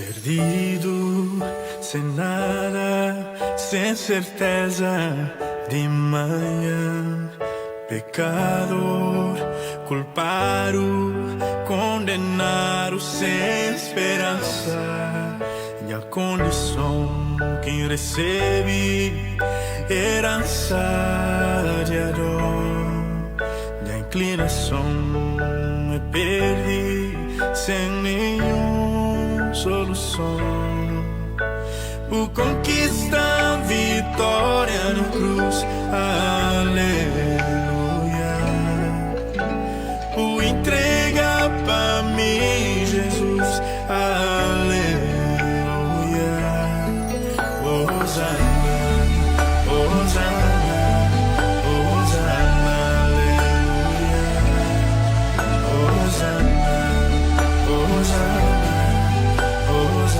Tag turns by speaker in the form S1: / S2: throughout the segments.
S1: Perdido, sem nada, sem certeza de manhã. Pecador, culpado, condenado, sem esperança. Minha condição, quem recebe herança de dor. Minha inclinação é perder sem nenhuma solução. Por conquista, vitória na cruz, aleluia. Por entrega para mim, Jesus, aleluia. Hosanna, Hosanna, Hosanna, aleluia. Hosanna, Hosanna, Hosanna.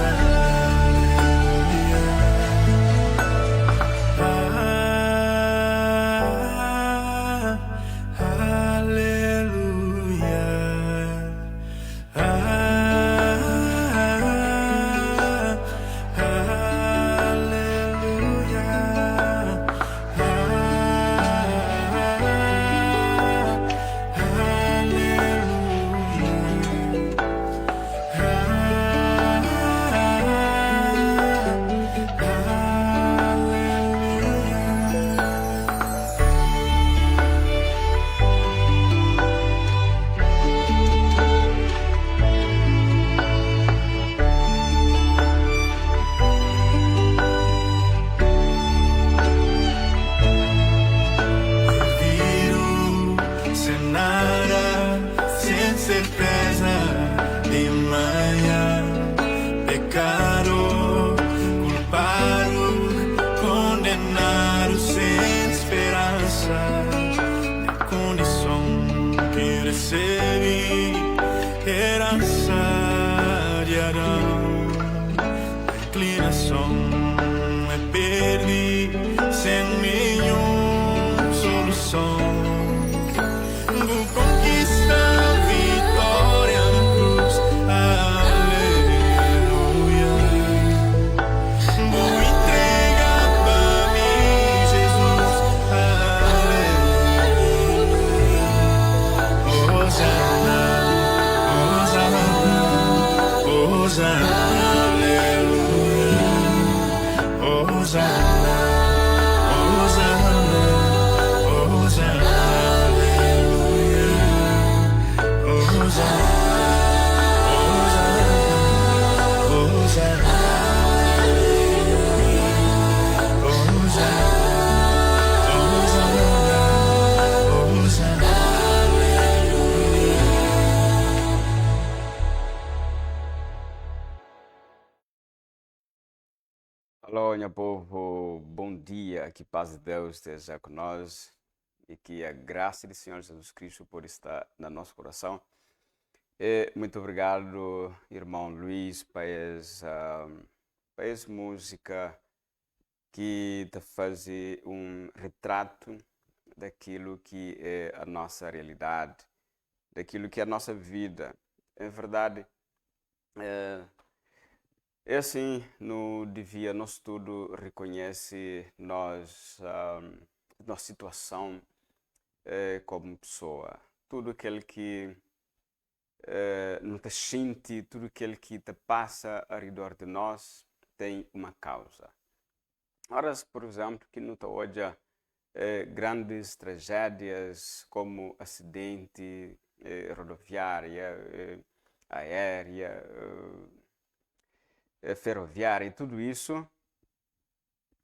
S2: Alô, meu povo, bom dia, que paz de Deus esteja conosco e que a graça do Senhor Jesus Cristo por estar no nosso coração. E muito obrigado, irmão Luiz, para essa música que te faz um retrato daquilo que é a nossa realidade, daquilo que é a nossa vida. É verdade, é assim, no devia, nós tudo reconhece nossa situação como pessoa. Tudo aquele que não te sente, tudo aquele que te passa ao redor de nós tem uma causa. Ora, por exemplo, que não te olha grandes tragédias como acidente rodoviária, aérea, ferroviária e tudo isso,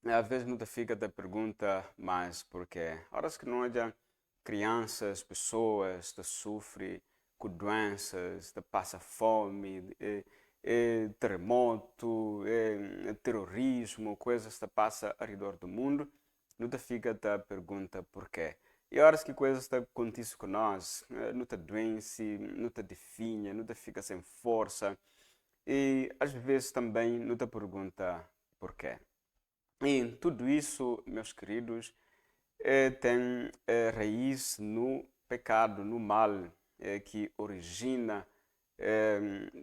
S2: às vezes não te fica da pergunta, mas por quê? Horas que não há crianças, pessoas que sofrem com doenças, que passa fome, terremoto, terrorismo, coisas que passam ao redor do mundo, não te fica da pergunta por quê? E horas que coisas acontecem com nós, não te doença, não te definha, não te fica sem força, e às vezes também não te pergunta porquê. E tudo isso, meus queridos, tem raiz no pecado, no mal que origina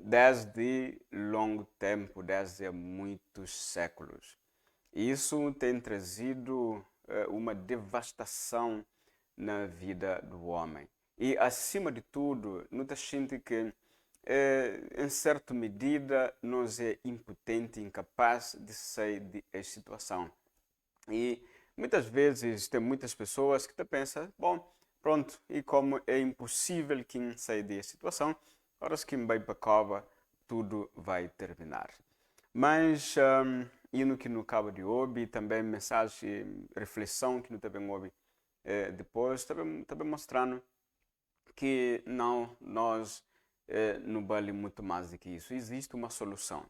S2: desde longo tempo, desde há muitos séculos. Isso tem trazido uma devastação na vida do homem. E, acima de tudo, nota gente que, em certa medida, nós é impotente, incapaz de sair da situação. E muitas vezes tem muitas pessoas que pensam, bom, pronto, e como é impossível quem sair da situação, horas que vai para a cova, tudo vai terminar. Mas, indo que no cabo de hoje, também mensagem, reflexão que não também houve depois, também mostrando que não, nós não vale muito mais do que isso. Existe uma solução.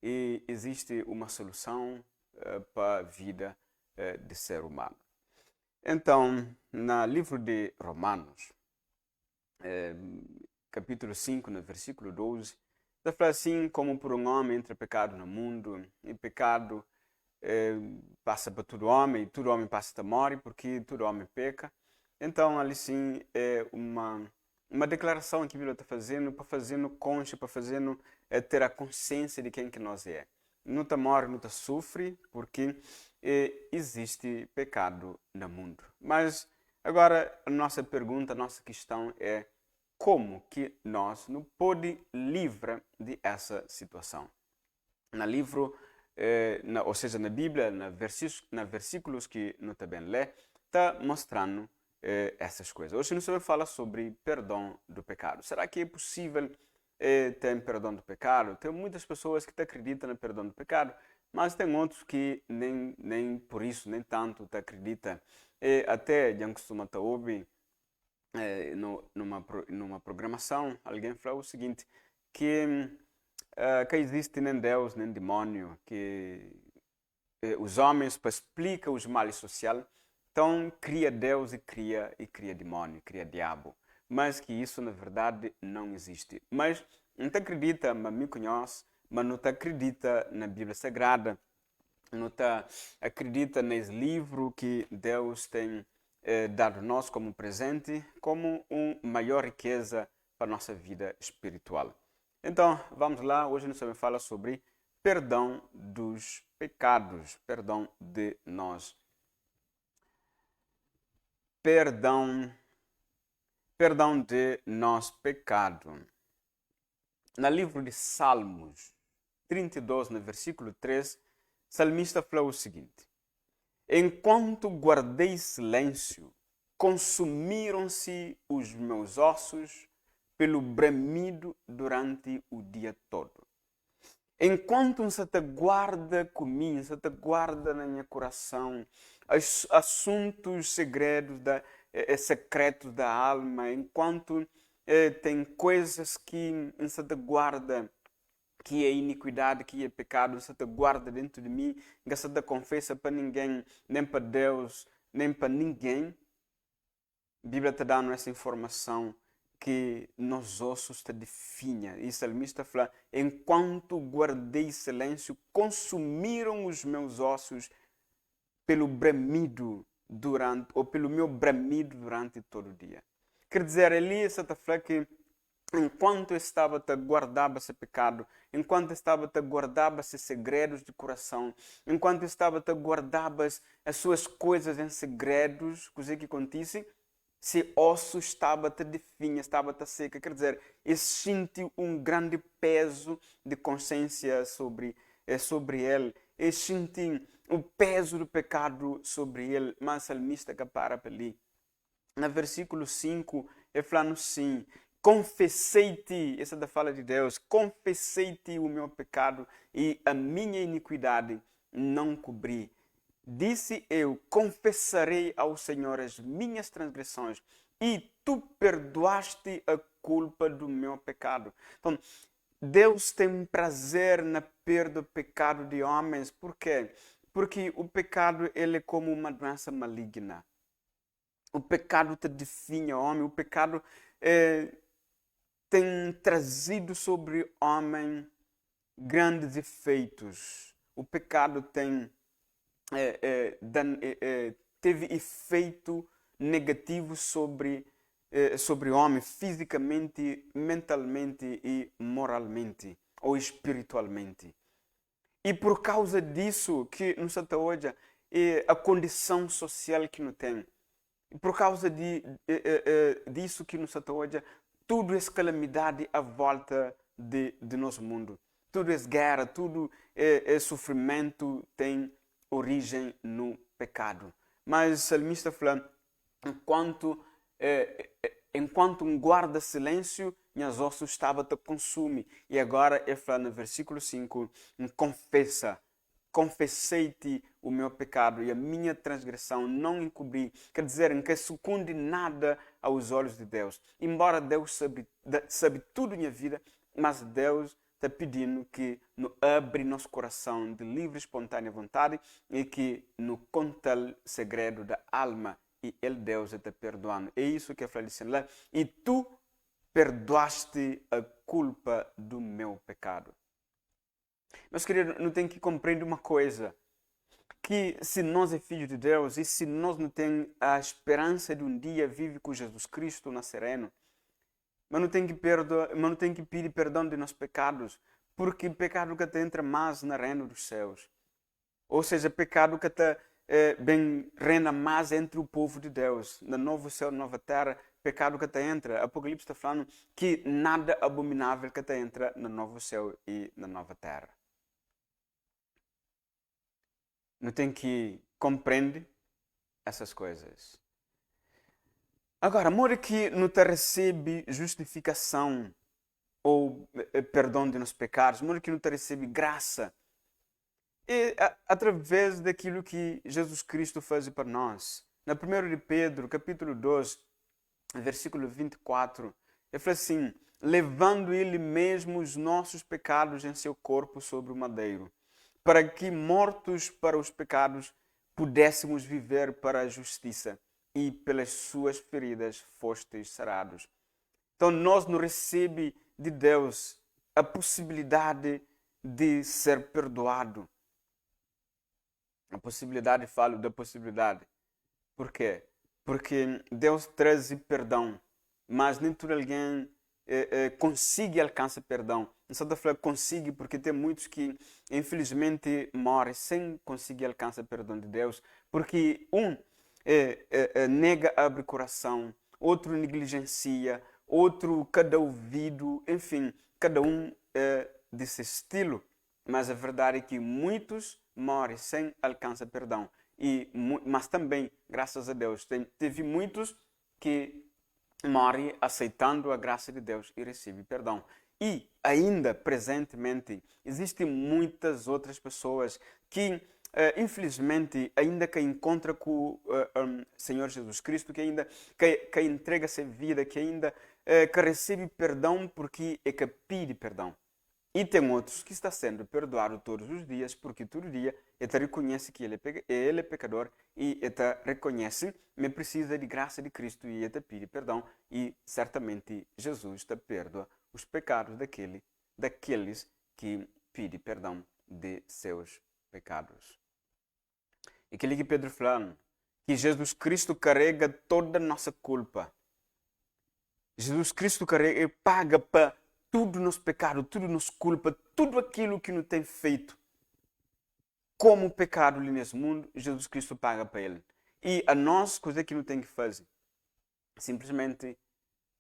S2: E existe uma solução para a vida de ser humano. Então, no livro de Romanos, capítulo 5, no versículo 12, está falando assim, como por um homem entra pecado no mundo, e pecado passa para todo homem, e todo homem passa a morte, porque todo homem peca. Então, ali sim, é uma declaração que a Bíblia está fazendo, para fazendo consciência, para fazendo ter a consciência de quem que nós é. Não está morre, não está sofre, porque existe pecado no mundo. Mas agora a nossa pergunta, a nossa questão é como que nós não pode livrar de essa situação. No livro, ou seja, na Bíblia, na versículos que nós também lê, está mostrando essas coisas. Hoje nós vamos falar sobre perdão do pecado. Será que é possível ter perdão do pecado? Tem muitas pessoas que acreditam no perdão do pecado, mas tem outros que nem por isso, nem tanto acreditam. Até já costuma estar ouvindo numa programação, alguém falou o seguinte, que existe nem Deus, nem demônio, que os homens, para explicar os males sociais, então cria Deus e cria demônio, cria diabo. Mas que isso, na verdade, não existe. Mas não te acredita, mas me conhece, mas não te acredita na Bíblia Sagrada, não te acredita nesse livro que Deus tem dado a nós como presente, como uma maior riqueza para a nossa vida espiritual. Então, vamos lá, hoje nós vamos falar sobre perdão dos pecados, perdão de nós. Perdão de nosso pecado. No livro de Salmos 32, no versículo 3, o salmista falou o seguinte: enquanto guardei silêncio, consumiram-se os meus ossos pelo bramido durante o dia todo. Enquanto você te guarda comigo, você te guarda no meu coração, assuntos segredos secretos da alma, enquanto tem coisas que você te guarda, que é iniquidade, que é pecado, você te guarda dentro de mim, que você te confessa para ninguém, nem para Deus, nem para ninguém. A Bíblia está dando essa informação que nos ossos te definha. E o salmista fala, enquanto guardei silêncio, consumiram os meus ossos pelo bramido pelo meu bramido durante todo o dia. Quer dizer, Elias está falando que enquanto estava a guardar esse pecado, enquanto estava a guardar esses segredos de coração, enquanto estava a guardar as suas coisas em segredos, coisa que acontece, se osso estava a definha, estava a seca, quer dizer, ele sentiu um grande peso de consciência sobre ele, ele sentiu o peso do pecado sobre ele, mas o salmista que para ali. No versículo 5, ele fala assim, confessei-te, essa é da fala de Deus, confessei-te o meu pecado e a minha iniquidade não cobri. Disse eu, confessarei ao Senhor as minhas transgressões e tu perdoaste a culpa do meu pecado. Então, Deus tem prazer na perda do pecado de homens. Por quê? Porque o pecado ele é como uma doença maligna. O pecado te define o homem. O pecado tem trazido sobre o homem grandes efeitos. O pecado teve efeito negativo sobre sobre o homem fisicamente, mentalmente e moralmente ou espiritualmente. E por causa disso que nos até hoje a condição social que nos tem. E por causa disso que nos até hoje tudo é calamidade à volta de nosso mundo. Tudo é guerra, tudo é sofrimento, tem origem no pecado. Mas o salmista fala, enquanto um guarda silêncio, minhas ossos estavam a consumir. E agora ele fala no versículo 5, confessei-te o meu pecado e a minha transgressão não encobri. Quer dizer, que secunde nada aos olhos de Deus. Embora Deus sabe tudo na minha vida, mas Deus está pedindo que nos abre nosso coração de livre e espontânea vontade e que nos conta o segredo da alma e ele, Deus, está perdoando. É isso que a Flávia disse lá. E tu perdoaste a culpa do meu pecado. Meus queridos, não tem que compreender uma coisa, que se nós é filho de Deus e se nós não temos a esperança de um dia viver com Jesus Cristo Nazareno, mas não tem que pedir perdão de nossos pecados, porque pecado que entra mais na reino dos céus. Ou seja, pecado que bem reina mais entre o povo de Deus, no novo céu, nova terra, pecado que entra. Apocalipse está falando que nada abominável que entra no novo céu e na nova terra. Não tem que compreender essas coisas. Agora, amor que não te recebe justificação ou perdão de nossos pecados, amor que não te recebe graça, é através daquilo que Jesus Cristo faz para nós. Na 1 de Pedro, capítulo 2, versículo 24, ele fala assim, levando ele mesmo os nossos pecados em seu corpo sobre o madeiro, para que, mortos para os pecados, pudéssemos viver para a justiça, e pelas suas feridas fostes sarados. Então, nós não recebemos de Deus a possibilidade de ser perdoado. A possibilidade, falo da possibilidade. Por quê? Porque Deus traz perdão, mas nem todo alguém consegue alcançar perdão. Não só da falar consegue, porque tem muitos que infelizmente morrem sem conseguir alcançar perdão de Deus, porque nega, abre coração, outro negligencia, outro cada ouvido, enfim, cada um desse estilo. Mas a verdade é que muitos morrem sem alcançar perdão. Mas também, graças a Deus, teve muitos que morrem aceitando a graça de Deus e recebem perdão. E ainda, presentemente, existem muitas outras pessoas que, infelizmente, ainda que encontram com o Senhor Jesus Cristo, que ainda que entrega sua vida, que ainda que recebe perdão porque é que pede perdão. E tem outros que está sendo perdoado todos os dias, porque todo dia ele reconhece que ele é pecador e ele reconhece que precisa de graça de Cristo e ele pede perdão. E certamente Jesus está perdoa os pecados daqueles que pedem perdão de seus pecados. E aquele que Pedro falando, que Jesus Cristo carrega toda a nossa culpa. Jesus Cristo carrega e paga para tudo nosso pecado, tudo nos culpa, tudo aquilo que não tem feito como pecado ali nesse mundo, Jesus Cristo paga para ele. E a nós, coisa que não tem que fazer, simplesmente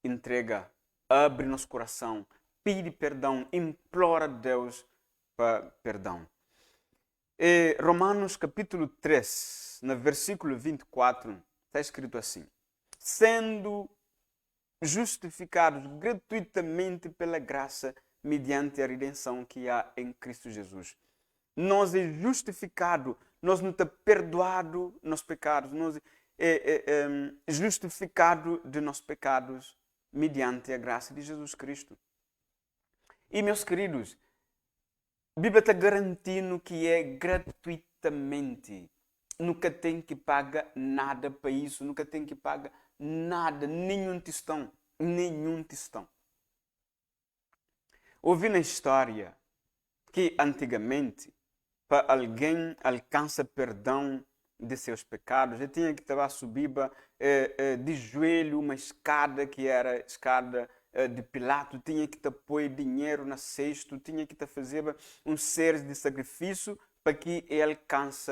S2: entrega, abre nosso coração, pede perdão, implora a Deus para perdão. E Romanos capítulo 3, no versículo 24, está escrito assim, sendo justificados gratuitamente pela graça mediante a redenção que há em Cristo Jesus. Nós é justificado, nós não está perdoado nossos pecados, nós é justificado de nossos pecados mediante a graça de Jesus Cristo. E meus queridos, a Bíblia está garantindo que é gratuitamente. Nunca tem que pagar nada para isso, nunca tem que pagar nada, nenhum tostão. Ouvi na história que antigamente, para alguém alcançar perdão de seus pecados. Ele tinha que estar a subir de joelho uma escada que era escada de Pilato, tinha que pôr dinheiro na cesto, tinha que fazer um ser de sacrifício para que ele alcance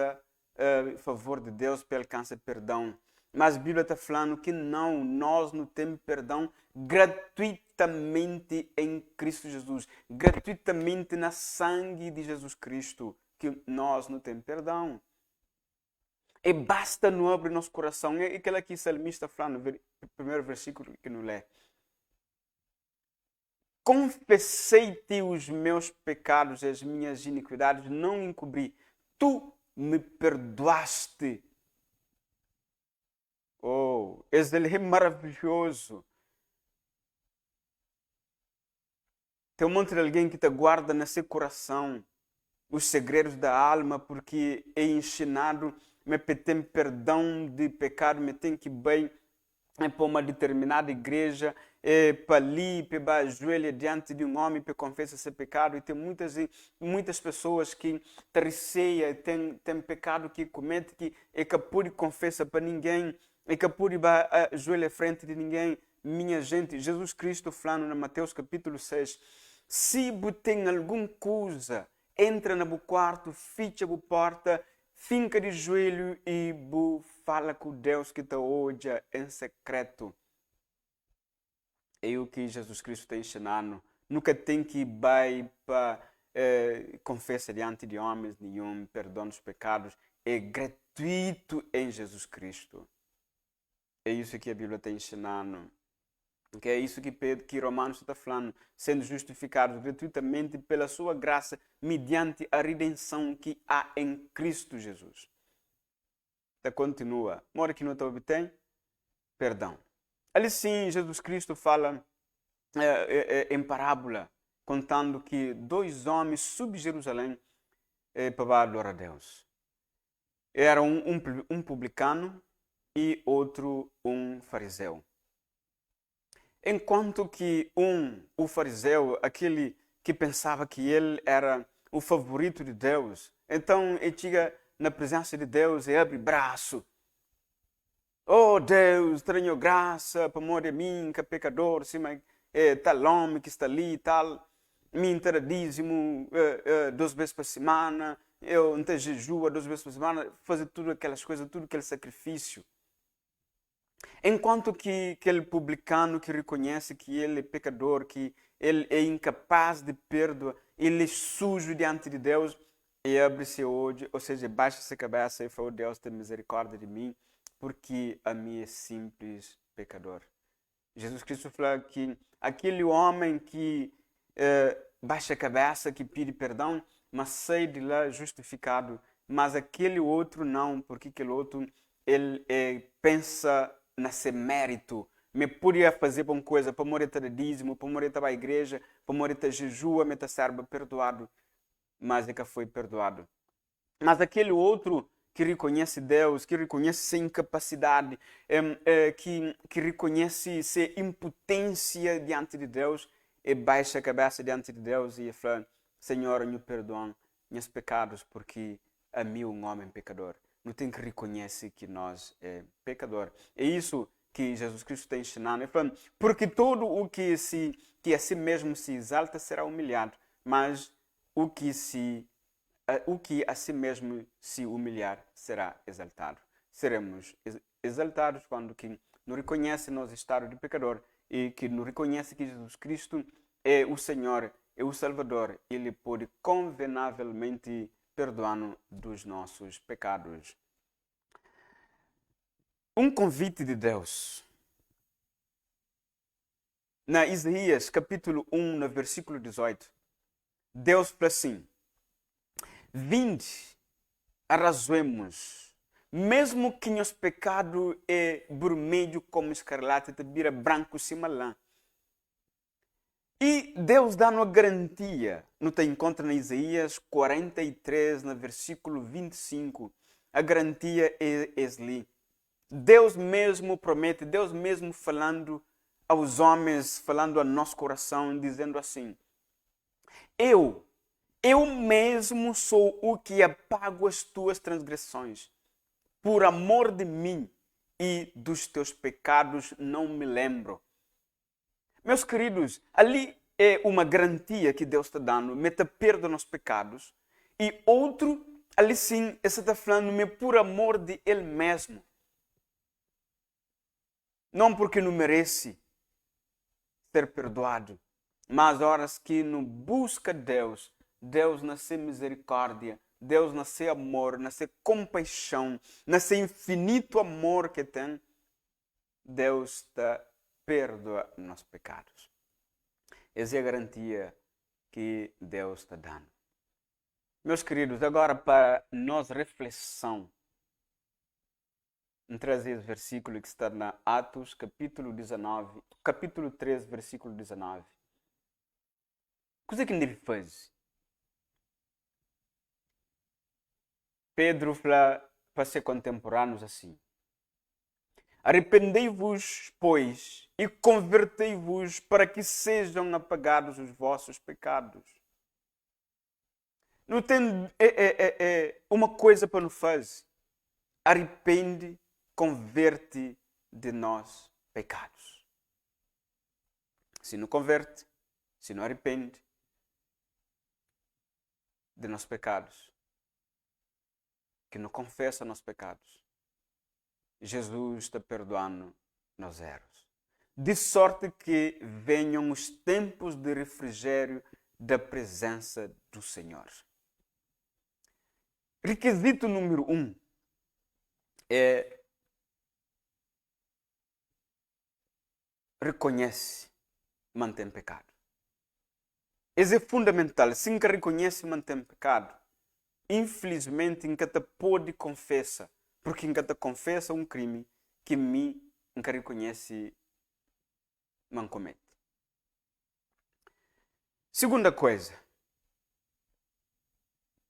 S2: favor de Deus, para alcançar perdão. Mas a Bíblia está falando que não, nós não temos perdão gratuitamente em Cristo Jesus, gratuitamente na sangue de Jesus Cristo, que nós não temos perdão. E basta não abrir nosso coração. É aquilo que o salmista fala no primeiro versículo que não lê. Confessei-te os meus pecados e as minhas iniquidades, não encobri. Tu me perdoaste. Oh, ele é maravilhoso. Tem um monte de alguém que te guarda nesse coração os segredos da alma, porque é ensinado, me tem perdão de pecado, me tem que bem para uma determinada igreja, para ali, para ajoelhar diante de um homem, para confessar esse pecado. E tem muitas pessoas que te receiam, tem pecado que comete, que é capaz de confessar para ninguém, é capaz de ajoelhar frente de ninguém. Minha gente, Jesus Cristo falando na Mateus capítulo 6, se tem alguma coisa, entra no quarto, fecha a porta, finca de joelho e fala com Deus que te olha em secreto. É o que Jesus Cristo está ensinando. Nunca tem que ir para confessar diante de homens nenhum, perdão dos pecados. É gratuito em Jesus Cristo. É isso que a Bíblia está ensinando. Que é isso que Romanos está falando, sendo justificados gratuitamente pela sua graça, mediante a redenção que há em Cristo Jesus. Então continua. Mora que não te obtém? Perdão. Ali sim, Jesus Cristo fala em parábola, contando que 2 homens subem Jerusalém para adorar a Deus. Era um publicano e outro um fariseu. Enquanto que o fariseu, aquele que pensava que ele era o favorito de Deus, então ele chega na presença de Deus e abre braço. Oh Deus, tenho graça para amor de mim, que é pecador, tal homem que está ali, tal, me inteira dízimo 2 vezes por semana, eu não tenho jejum 2 vezes por semana, fazer tudo aquelas coisas, tudo aquele sacrifício. Enquanto que aquele publicano que reconhece que ele é pecador, que ele é incapaz de perdoar, ele é sujo diante de Deus, e abre-se hoje, ou seja, baixa-se a cabeça e fala, Deus tem misericórdia de mim, porque a mim é simples pecador. Jesus Cristo fala que aquele homem que baixa a cabeça, que pede perdão, mas sai de lá justificado, mas aquele outro não, porque aquele outro ele pensa nesse mérito, me podia fazer uma coisa para morrer de dízimo, para morrer para a igreja, para morrer de jejum, me serba perdoado, mas é que foi perdoado. Mas aquele outro que reconhece Deus, que reconhece sua incapacidade, que reconhece sua impotência diante de Deus, e baixa a cabeça diante de Deus e fala, Senhor, me perdoa meus pecados, porque a mim um homem pecador. Não tem que reconhecer que nós é pecador. É isso que Jesus Cristo está ensinando. Ele fala, porque todo o que a si mesmo se exalta será humilhado, mas o que a si mesmo se humilhar será exaltado. Seremos exaltados quando que nos reconhece nosso estado de pecador e que nos reconhece que Jesus Cristo é o Senhor, é o Salvador. Ele pode convenavelmente perdoar-nos dos nossos pecados. Um convite de Deus. Na Isaías, capítulo 1, no versículo 18, Deus fala assim, vinde, arrazoemos, mesmo que os pecados é vermelho como escarlate, te vira branco cima lá. E Deus dá uma garantia, não te encontra na Isaías 43, no versículo 25, a garantia é ali. Deus mesmo promete, Deus mesmo falando aos homens, falando ao nosso coração, dizendo assim, eu mesmo sou o que apago as tuas transgressões por amor de mim e dos teus pecados não me lembro. Meus queridos, ali é uma garantia que Deus está dando, me está perdoando os pecados. E outro, ali sim, esse está falando-me por amor de Ele mesmo. Não porque não merece ser perdoado, mas horas que não busca Deus, Deus nasce misericórdia, Deus nasce amor, nasce compaixão, nasce infinito amor que tem, Deus te perdoa nossos pecados. Essa é a garantia que Deus está dando. Meus queridos, agora para nossa reflexão, trazer esse versículo que está na Atos, capítulo 19, capítulo 13, versículo 19. O que é que ele faz? Pedro fala para ser contemporâneos assim. Arrependei-vos, pois, e convertei-vos para que sejam apagados os vossos pecados. Não tem uma coisa para nos fazer. Arrepende, converte de nós pecados. Se não converte, se não arrepende de nossos pecados, que não confessa nossos pecados, Jesus está perdoando nos erros. De sorte que venham os tempos de refrigério da presença do Senhor. Requisito número 1 é reconhece, mantém pecado. Isso é fundamental. Se nunca reconhece, mantém pecado. Infelizmente, nunca te pode confessar. Porque nunca te confessa um crime que me nunca reconhece, não comete. Segunda coisa.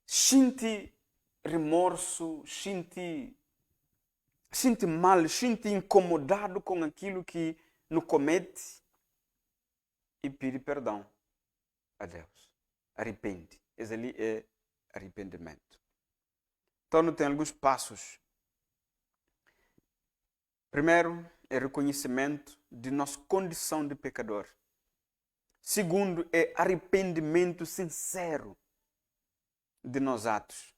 S2: Sente remorso, sente mal, sente incomodado com aquilo que não comete e pede perdão a Deus. Arrepende. Esse ali é arrependimento. Então, tem alguns passos. Primeiro, é reconhecimento de nossa condição de pecador. Segundo, é arrependimento sincero de nossos atos.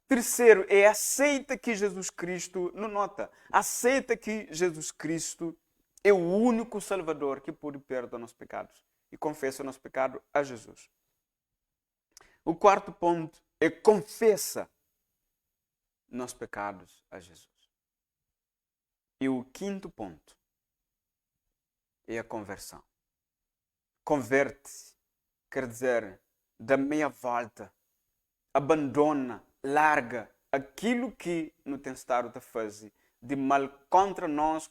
S2: Terceiro, é aceita que Jesus Cristo, não nota, aceita que Jesus Cristo é o único Salvador que pode perdoar nossos pecados e confessa o nosso pecado a Jesus. O quarto ponto é confessa nossos pecados a Jesus. E o quinto ponto é a conversão. Converte, quer dizer, dá meia volta, abandona, larga aquilo que não tem estado a fazer de mal contra nós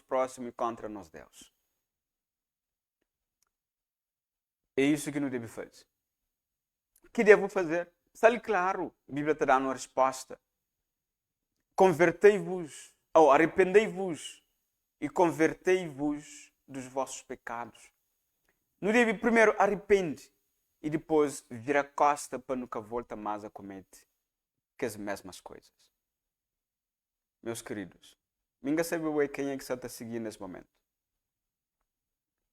S2: próximos e contra nós Deus. É isso que não deve fazer. O que devo fazer? Está claro, a Bíblia está dando uma resposta. Convertei-vos, ou arrependei-vos e convertei-vos dos vossos pecados. Não deve primeiro arrepende e depois vira costa para nunca voltar mais a cometer que as mesmas coisas. Meus queridos, ninguém sabe quem é que está a seguir nesse momento.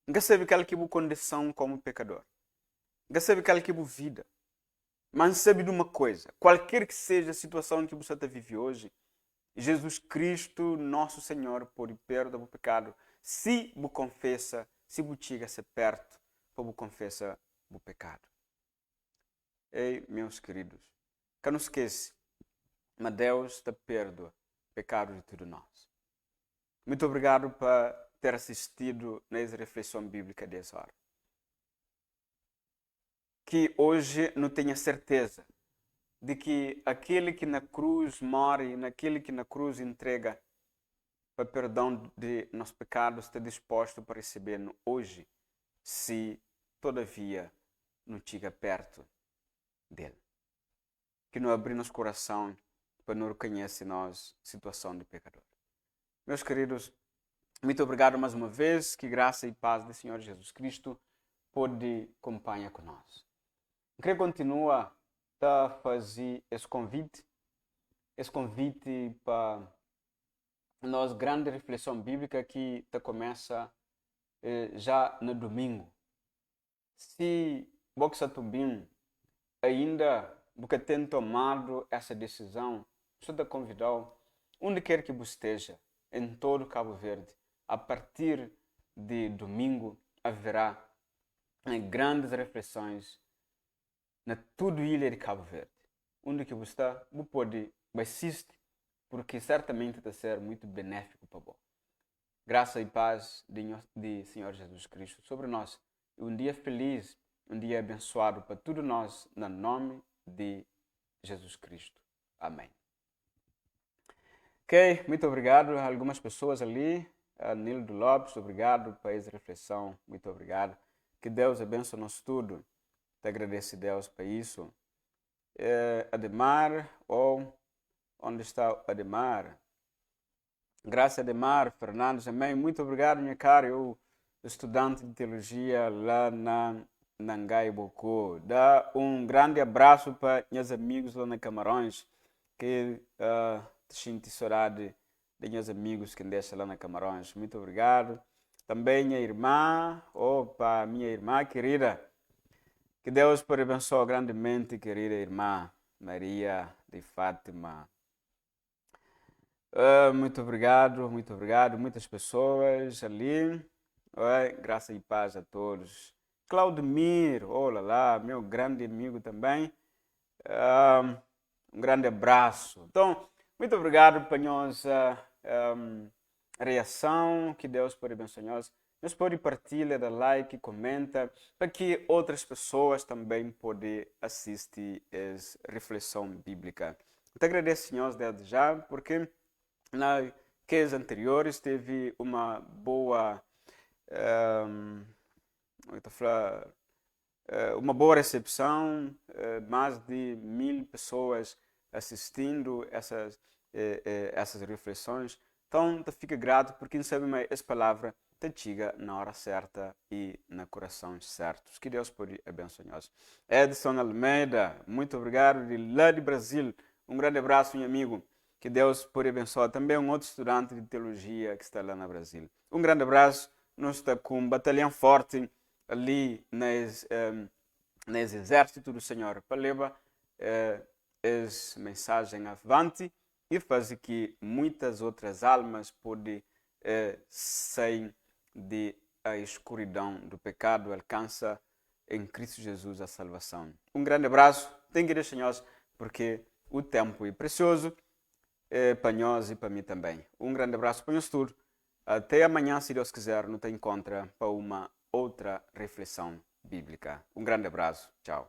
S2: Ninguém sabe qual que é a condição como pecador. Ninguém sabe qual que é a vida. Mas sabe de uma coisa, qualquer que seja a situação que você está vivendo hoje, Jesus Cristo, nosso Senhor, pode perdoar o pecado se você confessa, se você chega perto para você confessar o pecado. Ei, meus queridos, que não esqueça, mas Deus te perdoa o pecado de todos nós. Muito obrigado por ter assistido nessa reflexão bíblica dessa hora. Que hoje não tenha certeza de que aquele que na cruz morre, naquele que na cruz entrega para perdão de nossos pecados, está disposto para receber hoje, se todavia não chega perto dele. Que não abrir nosso coração para não reconhecer nós situação de pecador. Meus queridos, muito obrigado mais uma vez. Que graça e paz do Senhor Jesus Cristo pode acompanhar conosco. Queria continuar a fazer esse convite esse convite para nós grande reflexão bíblica que começa já no domingo. Se você também ainda porque tem tomado essa decisão, estou a convidar onde quer que você esteja, em todo Cabo Verde, a partir de domingo haverá grandes reflexões na toda a ilha de Cabo Verde. Onde que você está, você pode assistir, porque certamente vai ser muito benéfico para você. Graça e paz de Senhor Jesus Cristo sobre nós. Um dia feliz, um dia abençoado para todos nós, no nome de Jesus Cristo. Amém. Ok, muito obrigado a algumas pessoas ali. Nildo Lopes, obrigado por essa reflexão. Muito obrigado. Que Deus abençoe nosso tudo. Te agradeço a Deus por isso. Ademar, onde está o Ademar? Graças a Ademar, Fernandes, amém. Muito obrigado, minha cara. Eu, estudante de teologia lá na Nangai Bocô. Dá um grande abraço para meus amigos lá na Camarões, que sinto saudade de meus amigos que deixam lá na Camarões. Muito obrigado. Também minha irmã, minha irmã querida. Que Deus pode abençoar grandemente, querida irmã Maria de Fátima. Muito obrigado, muito obrigado. Muitas pessoas ali. Graça e paz a todos. Claudemir, olá lá, meu grande amigo também. Um grande abraço. Então, muito obrigado pela nossa reação. Que Deus pode abençoar nós. Nós podemos partilhar, dar like, comenta, para que outras pessoas também possam assistir essa reflexão bíblica. Eu te agradeço, Senhor, desde já, porque nas vezes anteriores teve uma boa recepção, mais de 1000 pessoas assistindo essas reflexões. Então, te fica grato porque não sabe mais essa palavra te chega na hora certa e no coração certo. Que Deus pode abençoar nós. Edson Almeida, muito obrigado de lá de Brasil. Um grande abraço, meu amigo. Que Deus pode abençoar também um outro estudante de teologia que está lá no Brasil. Um grande abraço. Nós estamos com um batalhão forte ali nesse exército do Senhor para levar essa mensagem avante e fazer que muitas outras almas possam sair da escuridão do pecado, alcança em Cristo Jesus a salvação. Um grande abraço. Tem que deixar nós, porque o tempo é precioso para nós e para mim também. Um grande abraço para nós todos. Até amanhã, se Deus quiser, nos encontra para uma outra reflexão bíblica. Um grande abraço. Tchau.